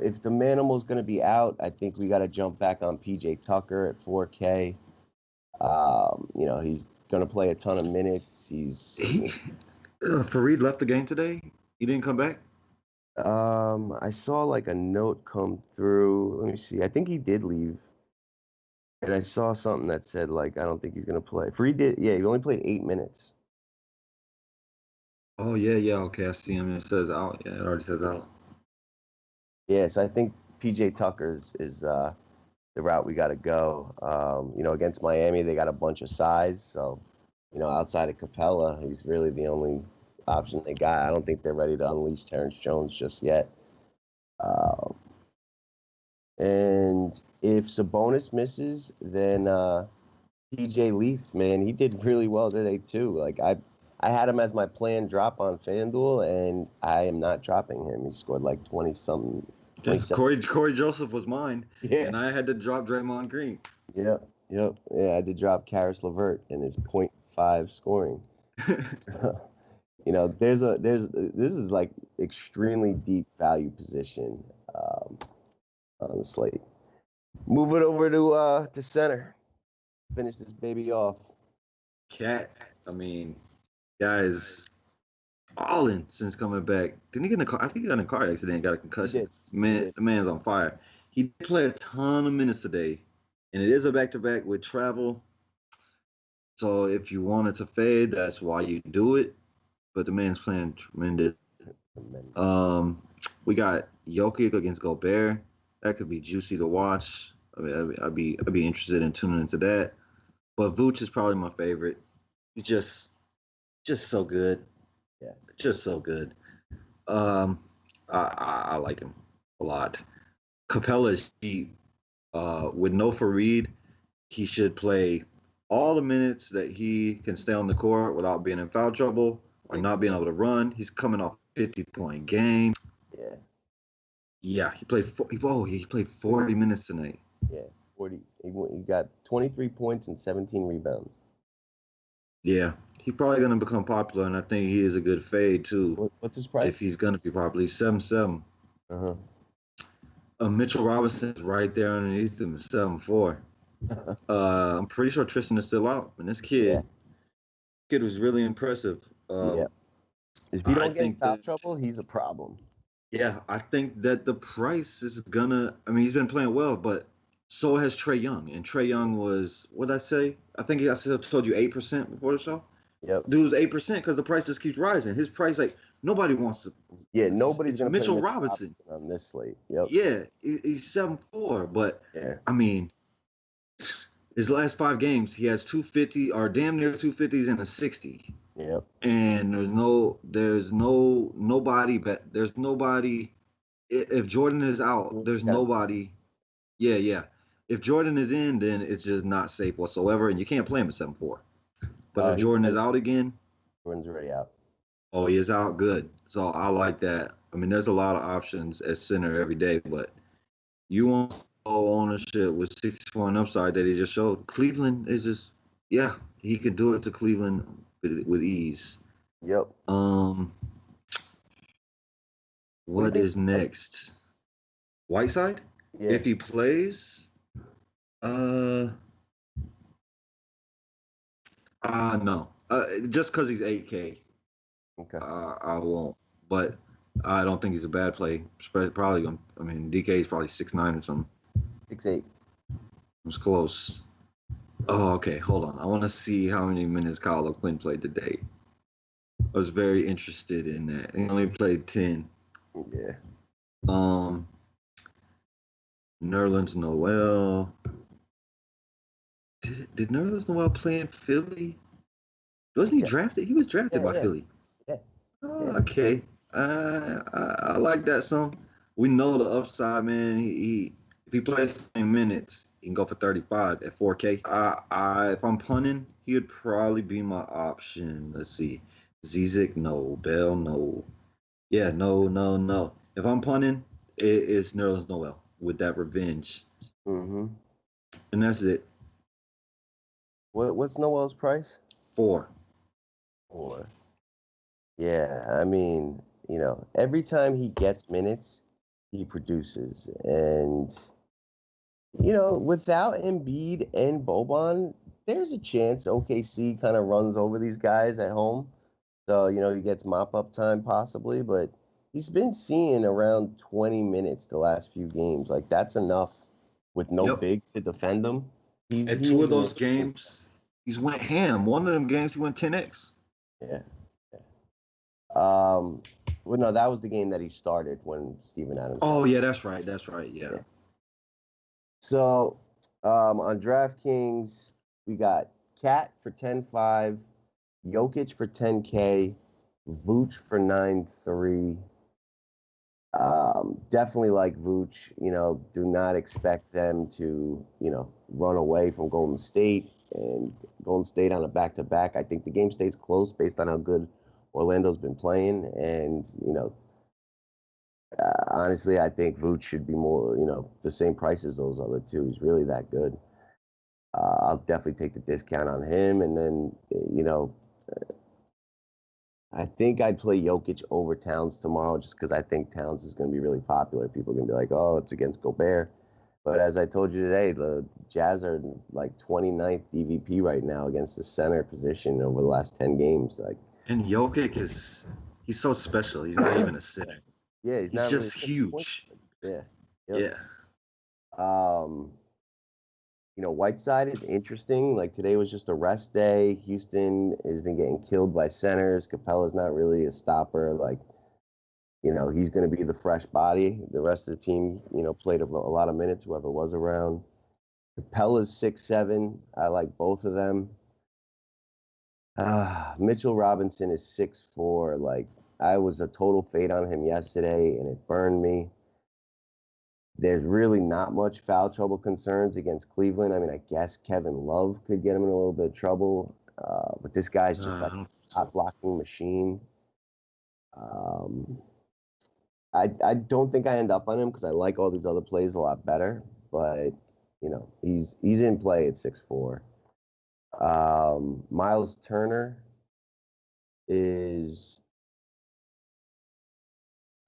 If the Manimal's going to be out, I think we got to jump back on PJ Tucker at 4K. He's going to play a ton of minutes. Fareed left the game today. He didn't come back. I saw a note come through. Let me see. I think he did leave. And I saw something that said I don't think he's going to play. Fareed did. Yeah, he only played 8 minutes. Oh yeah. Okay, I see him. It says out. Yeah, it already says out. Yeah, so I think PJ Tucker is the route we got to go. Against Miami, they got a bunch of size, so outside of Capella, he's really the only option they got. I don't think they're ready to unleash Terrence Jones just yet. And if Sabonis misses, then TJ Leaf, man, he did really well today too. Like I had him as my planned drop on FanDuel, and I am not dropping him. He scored like 20 something. Yeah, Corey Joseph was mine, Yeah. and I had to drop Draymond Green. Yep. Yeah, I had to drop Karis LeVert and his .5 scoring. This is like extremely deep value position on the slate. Move it over to center. Finish this baby off. Cat, I mean, guys, balling since coming back. Didn't he get in a car? I think he got in a car accident and got a concussion. The man's on fire. He did play a ton of minutes today, and it is a back-to-back with travel. So if you wanted to fade, that's why you do it. But the man's playing tremendous. We got Jokic against Gobert. That could be juicy to watch. I mean, I'd be interested in tuning into that. But Vooch is probably my favorite. He's just so good. Yeah, just so good. I like him a lot. Capella is cheap. With no Fareed, he should play all the minutes that he can stay on the court without being in foul trouble or not being able to run. He's coming off a 50-point game. Yeah. Yeah, he played 40 minutes tonight. Yeah, 40. He got 23 points and 17 rebounds. Yeah, he's probably going to become popular, and I think he is a good fade, too. What's his price? If he's going to be popular, he's 7-7. Mitchell Robinson's right there underneath him, 7-4. I'm pretty sure Tristan is still out, and this kid was really impressive. If you don't get foul trouble, he's a problem. Yeah, I think that the price is gonna. I mean, he's been playing well, but so has Trae Young. And Trae Young was, what did I say? I think I told you 8% before the show. Yep. Dude was 8% because the price just keeps rising. His price, like, nobody wants to. Yeah, nobody's gonna. Mitchell Robinson on this slate. Yep. Yeah, he's 7-4, but I mean, his last 5 games, he has 250 or damn near 250s and a 60. Yep. And there's nobody. If Jordan is out, there's nobody. Yeah. If Jordan is in, then it's just not safe whatsoever, and you can't play him at 7-4. But if Jordan is out again, Jordan's already out. Oh, he is out. Good. So I like that. I mean, there's a lot of options at center every day, but you want ownership with 6-point upside that he just showed. Cleveland is just, he could do it to Cleveland with ease. Yep. What is next? Whiteside? Yeah. If he plays, no. Just because he's 8K. Okay. I won't. But I don't think he's a bad play. Probably, I mean, DK is probably 6'9" or something. 6'8". It was close. Oh, okay. Hold on. I want to see how many minutes Kyle O'Quinn played today. I was very interested in that. He only played 10. Yeah. Nerlens Noel. Did Nerlens Noel play in Philly? Wasn't he drafted? He was drafted by Philly. Yeah. Oh, okay. I like that some. We know the upside, man. He if he plays 20 minutes, he can go for 35 at 4K. If I'm punting, he would probably be my option. Let's see. Zizic, no. Bell, no. Yeah, no. If I'm punting, it's Nerlens Noel with that revenge. Mm-hmm. And that's it. What's Noel's price? 4. Yeah, I mean, every time he gets minutes, he produces. And, without Embiid and Boban, there's a chance OKC kind of runs over these guys at home. So, he gets mop-up time possibly, but he's been seeing around 20 minutes the last few games. Like, that's enough with no big to defend him. At 2 of those games, he's went ham. One of them games, he went 10x. Yeah. Well, no, that was the game that he started when Steven Adams. Oh, yeah, that's right. Yeah. So, on DraftKings, we got Cat for 10.5, Jokic for 10K, Vooch for 9.3. Definitely like Vooch. Do not expect them to, run away from Golden State and Golden State on a back-to-back. I think the game stays close based on how good Orlando's been playing. And, honestly, I think Vooch should be more, the same price as those other two. He's really that good. I'll definitely take the discount on him. And then, I think I'd play Jokic over Towns tomorrow just because I think Towns is going to be really popular. People are going to be like, oh, it's against Gobert. But as I told you today, the Jazz are like 29th DVP right now against the center position over the last 10 games. And Jokic he's so special. He's not even a center. Yeah, he's just really huge. Yeah. Yep. Yeah. Whiteside is interesting. Like today was just a rest day. Houston has been getting killed by centers. Capella's not really a stopper. He's going to be the fresh body. The rest of the team, played a lot of minutes, whoever was around. Capella's 6'7". I like both of them. Mitchell Robinson is 6'4". Like, I was a total fade on him yesterday, and it burned me. There's really not much foul trouble concerns against Cleveland. I mean, I guess Kevin Love could get him in a little bit of trouble, but this guy's just like a shot blocking machine. I don't think I end up on him because I like all these other plays a lot better, but he's in play at 6'4". Myles Turner is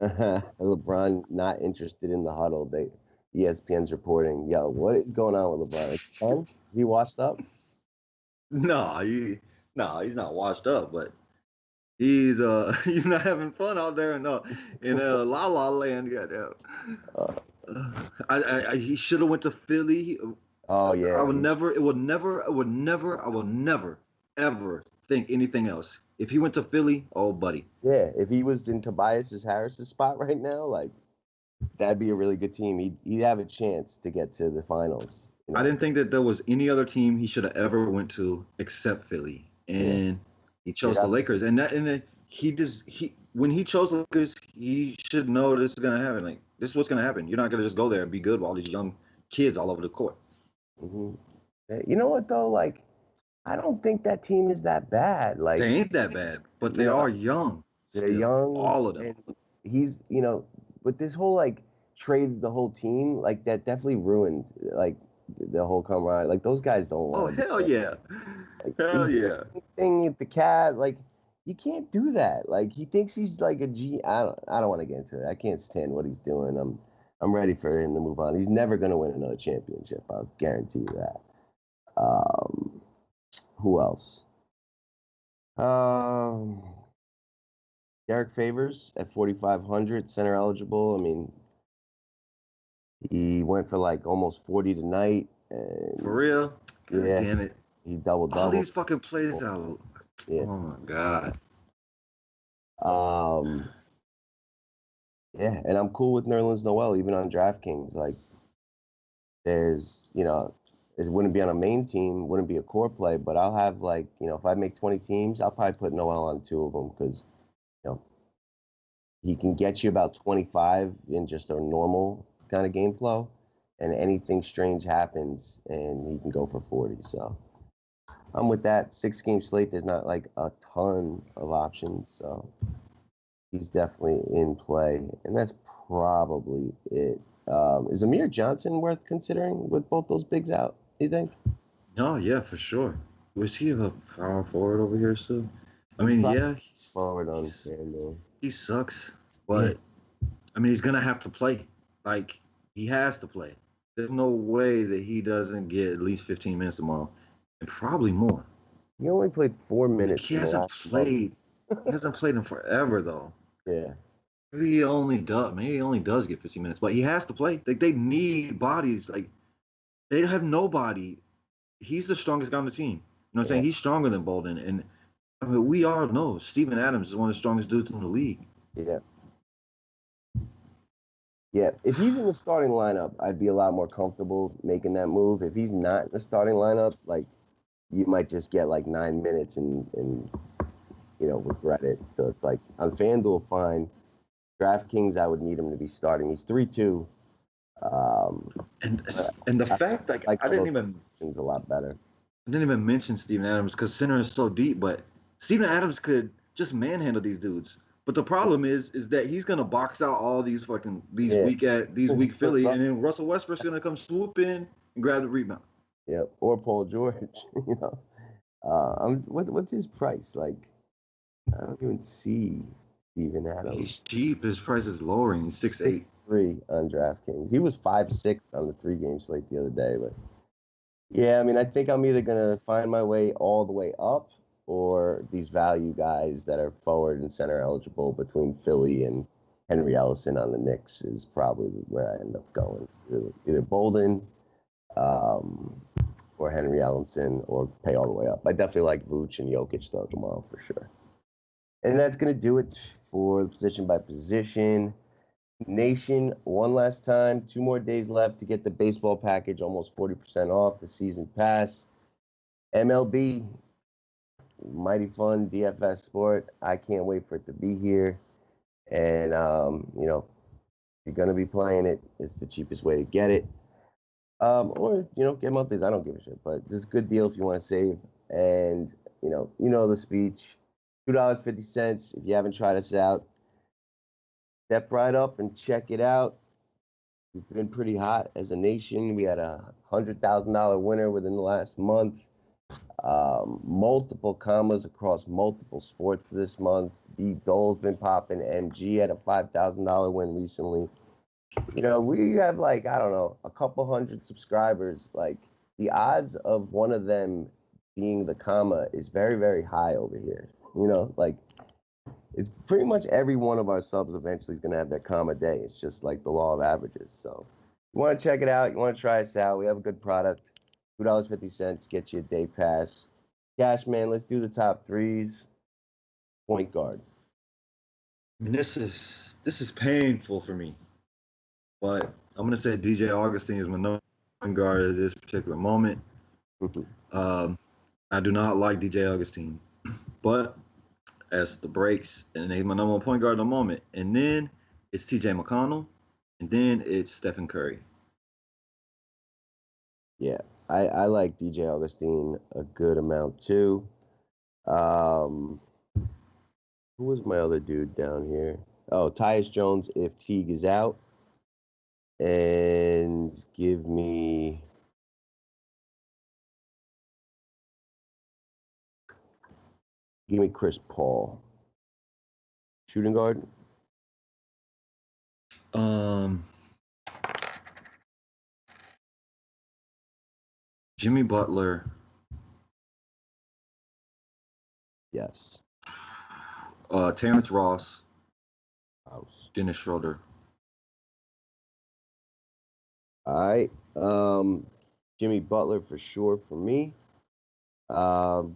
LeBron not interested in the huddle. ESPN's reporting, yo, what is going on with LeBron? Is he washed up? No, he's not washed up, but he's not having fun out there in La La Land. Goddamn. He should have went to Philly. Oh yeah. I would never ever think anything else. If he went to Philly, oh buddy. Yeah, if he was in Tobias Harris's spot right now, like that'd be a really good team. He'd have a chance to get to the finals. I didn't think that there was any other team he should have ever went to except Philly, and he chose the Lakers. And when he chose the Lakers, he should know this is gonna happen. Like this is what's gonna happen. You're not gonna just go there and be good with all these young kids all over the court. Mm-hmm. You know what though? Like, I don't think that team is that bad. Like they ain't that bad, but they are young. They're young, all of them. And he's, but this whole trade the whole team, like that definitely ruined the whole camaraderie. Like those guys don't want. Oh hell yeah, hell yeah. Thing at the Cavs, like you can't do that. Like he thinks he's like a G. I don't want to get into it. I can't stand what he's doing. I'm ready for him to move on. He's never going to win another championship. I'll guarantee you that. Who else? Derek Favors at 4,500, center eligible. I mean, he went for almost 40 tonight. And for real? God damn it. He doubled. All these fucking plays out. Yeah. Oh my God. Yeah, and I'm cool with Nerlens Noel, even on DraftKings. Like, there's, it wouldn't be on a main team, wouldn't be a core play, but I'll have if I make 20 teams, I'll probably put Noel on 2 of them because, he can get you about 25 in just a normal kind of game flow, and anything strange happens, and he can go for 40. So I'm with that. 6-game slate. There's not a ton of options, so he's definitely in play, and that's probably it. Is Amir Johnson worth considering with both those bigs out, do you think? No, yeah, for sure. Was he a power forward over here still? I mean, yeah. Forward on FanDuel. He sucks, but, I mean, he's going to have to play. Like, he has to play. There's no way that he doesn't get at least 15 minutes tomorrow, and probably more. He only played 4 minutes. He hasn't played. He hasn't played in forever, though. Yeah. Maybe he only does get 15 minutes, but he has to play. They need bodies. Like, they have nobody. He's the strongest guy on the team. You know what I'm saying? He's stronger than Bolden. And I mean, we all know Steven Adams is one of the strongest dudes in the league. Yeah. Yeah. If he's in the starting lineup, I'd be a lot more comfortable making that move. If he's not in the starting lineup, you might just get like 9 minutes and regret it. So it's like on FanDuel, fine. DraftKings, I would need him to be starting. He's 3-2. And the fact, like, I I didn't even a lot better. I didn't even mention Steven Adams because center is so deep, but Steven Adams could just manhandle these dudes. But the problem is that he's gonna box out all these weak Philly, and then Russell Westbrook's gonna come swoop in and grab the rebound. Yeah, or Paul George. What's his price? Like, I don't even see Steven Adams. He's cheap. His price is lowering. He's 6'8". 3 on DraftKings. He was 5-6 on the 3-game slate the other day, but yeah, I mean, I think I'm either gonna find my way all the way up, or these value guys that are forward and center eligible between Philly and Henry Ellison on the Knicks is probably where I end up going. Either Bolden or Henry Ellison, or pay all the way up. I definitely like Vooch and Jokic though tomorrow for sure. And that's going to do it for position by position. Nation, one last time. 2 more days left to get the baseball package, almost 40% off the season pass. MLB, mighty fun DFS sport. I can't wait for it to be here. And, if you're going to be playing it, it's the cheapest way to get it. Or, get monthlies. I don't give a shit. But this is a good deal if you want to save. And, the speech. $2.50 if you haven't tried us out. Step right up and check it out. We've been pretty hot as a nation. We had a $100,000 winner within the last month. Multiple commas across multiple sports this month. D Dole's been popping. MG had a $5,000 win recently. We have a couple hundred subscribers. Like, the odds of one of them being the comma is very, very high over here. It's pretty much every one of our subs eventually is going to have their comma day. It's just like the law of averages. So you want to check it out. You want to try us out. We have a good product. $2.50 gets you a day pass. Cash, man, let's do the top threes. Point guard. I mean, this is painful for me. But I'm going to say DJ Augustine is my number one guard at this particular moment. I do not like DJ Augustine. But as the breaks, and he's my number one point guard at the moment. And then it's TJ McConnell, and then it's Stephen Curry. Yeah, I like DJ Augustine a good amount too. Who was my other dude down here? Oh, Tyus Jones if Teague is out. And give me Chris Paul. Shooting guard? Jimmy Butler. Yes. Terrence Ross. House. Dennis Schroeder. All right. Jimmy Butler for sure for me.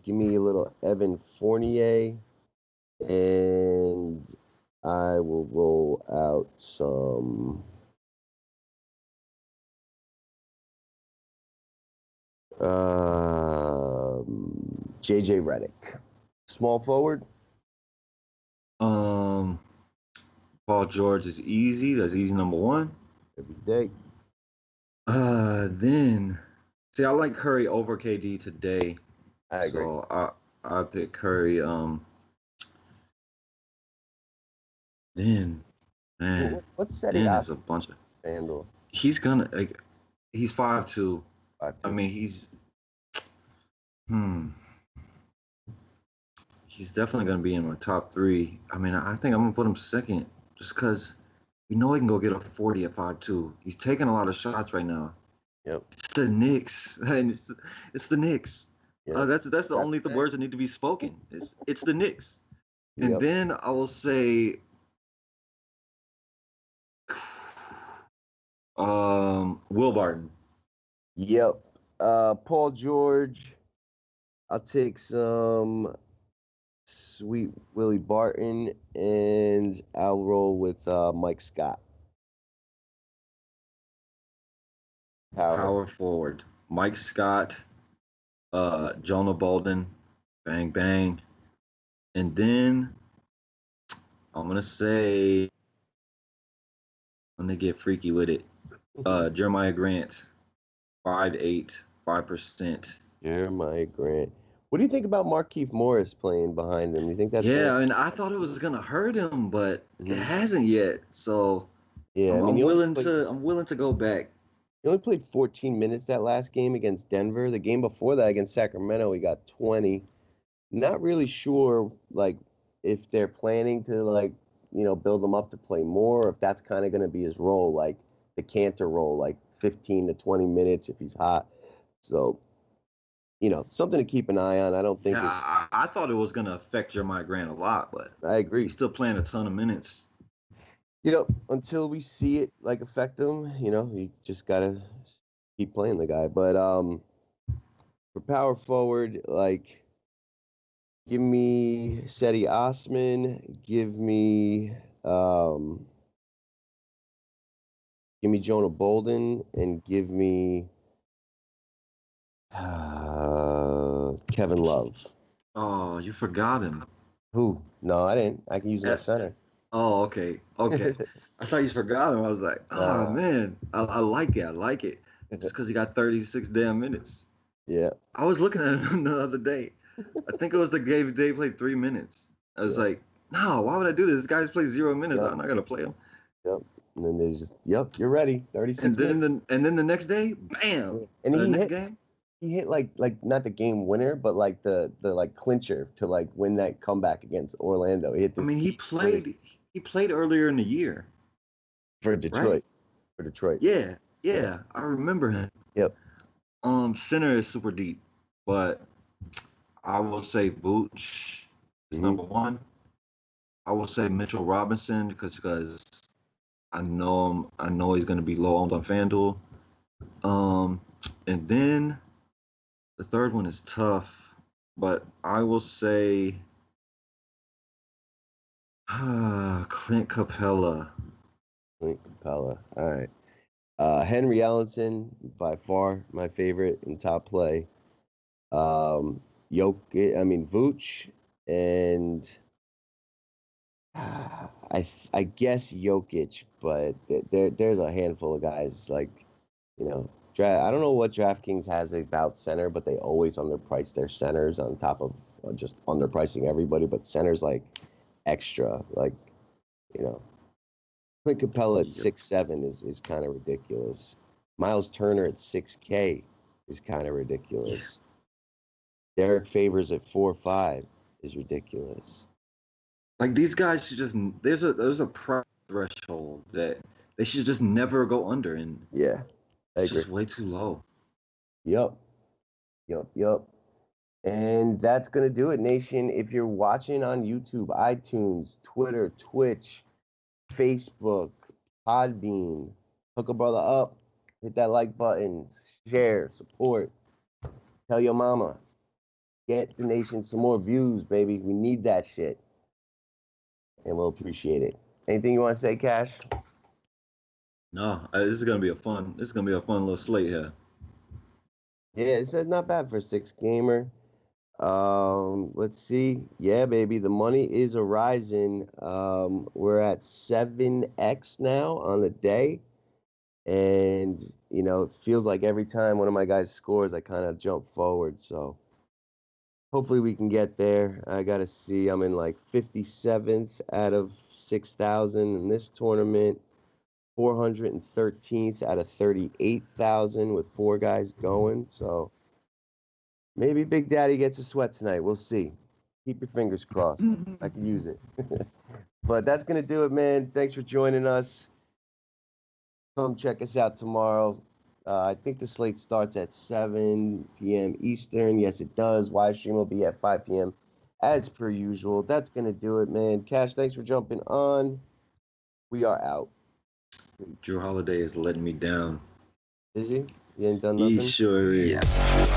Give me a little Evan Fournier, and I will roll out some JJ Redick. Small forward. Paul George is easy. That's easy number one. Every day. Then see, I like Curry over KD today. I agree. So I pick Curry. Then man, what's setting up? There's a bunch of FanDuel. He's gonna he's 5'2". I mean, he's definitely gonna be in my top 3. I mean, I think I'm gonna put him second just because he can go get a 40 at 5'2". He's taking a lot of shots right now. Yep. It's the Knicks, and it's the Knicks. Yep. That's the only words that need to be spoken. It's the Knicks. And yep. Then I will say, Will Barton. Yep. Paul George. I'll take some sweet Willie Barton, and I'll roll with Mike Scott. Power forward. Mike Scott. Jonah Bolden, bang bang, and then I'm gonna say when they get freaky with it, Jeremiah Grant, 5'8", 5%. Jeremiah Grant. What do you think about Markieff Morris playing behind him? You think that's Yeah, and I thought it was gonna hurt him, but it Mhm. hasn't yet. So Yeah, I mean, I'm willing to go back. he only played 14 minutes that last game against Denver. The game before that against Sacramento, he got 20. Not really sure, like, if they're planning to, like, build him up to play more, or if that's kind of going to be his role, like the Cantor role, like 15 to 20 minutes if he's hot. So, something to keep an eye on. I don't think Yeah, I thought it was gonna affect Jeremiah Grant a lot, but I agree. he's still playing a ton of minutes. Until we see it like affect him, you just gotta keep playing the guy. But for power forward, like, give me Seti Osman, give me Jonah Bolden, and give me Kevin Love. Oh, you forgot him. Who? No, I didn't. I can use my center. Oh, okay. I thought you forgot him. I was like, oh man, I like it. I like it. Just because he got 36 damn minutes. Yeah. I was looking at him the other day. I think it was the game they played 3 minutes. I was like, no, why would I do this? This guy's played 0 minutes. I'm not gonna play him. Yep. And then they just, you're ready. 36 minutes. And then the next day, bam. And the next game. He hit like not the game winner, but like the like clincher to like win that comeback against Orlando. He hit this. I mean, he played earlier in the year for Detroit. Right? For Detroit. Yeah, I remember him. Yep. Center is super deep, but I will say Vooch is number one. I will say Mitchell Robinson because I know he's going to be low owned on FanDuel. And then the third one is tough, but I will say Clint Capella. Clint Capella. All right. Henry Allenson, by far my favorite in top play. Vooch, and I guess Jokic, but there's a handful of guys like, I don't know what DraftKings has about center, but they always underprice their centers on top of just underpricing everybody. But centers like extra, like, Clint Capella at 6'7" is kind of ridiculous. Myles Turner at 6K is kind of ridiculous. Derek Favors at 4.5 is ridiculous. Like, these guys should just there's a price threshold that they should just never go under, and yeah, it's just way too low. Yep. And that's gonna do it, Nation. If you're watching on YouTube, iTunes, Twitter, Twitch, Facebook, Podbean, hook a brother up, hit that like button, share, support, tell your mama, get the nation some more views, baby. We need that shit, and we'll appreciate it. Anything you want to say, Cash? No, this is gonna be a fun little slate here. Yeah, it's not bad for a 6-gamer. Let's see. Yeah, baby, the money is arising. We're at 7x now on the day, and it feels like every time one of my guys scores, I kind of jump forward. So hopefully we can get there. I gotta see. I'm in like 57th out of 6,000 in this tournament, 413th out of 38,000 with 4 guys going. So maybe Big Daddy gets a sweat tonight. We'll see. Keep your fingers crossed. I can use it. But that's going to do it, man. Thanks for joining us. Come check us out tomorrow. I think the slate starts at 7 p.m. Eastern. Yes, it does. Live stream will be at 5 p.m. as per usual. That's going to do it, man. Cash, thanks for jumping on. We are out. Drew Holiday is letting me down. Is he? He ain't done nothing? He sure is. Yes.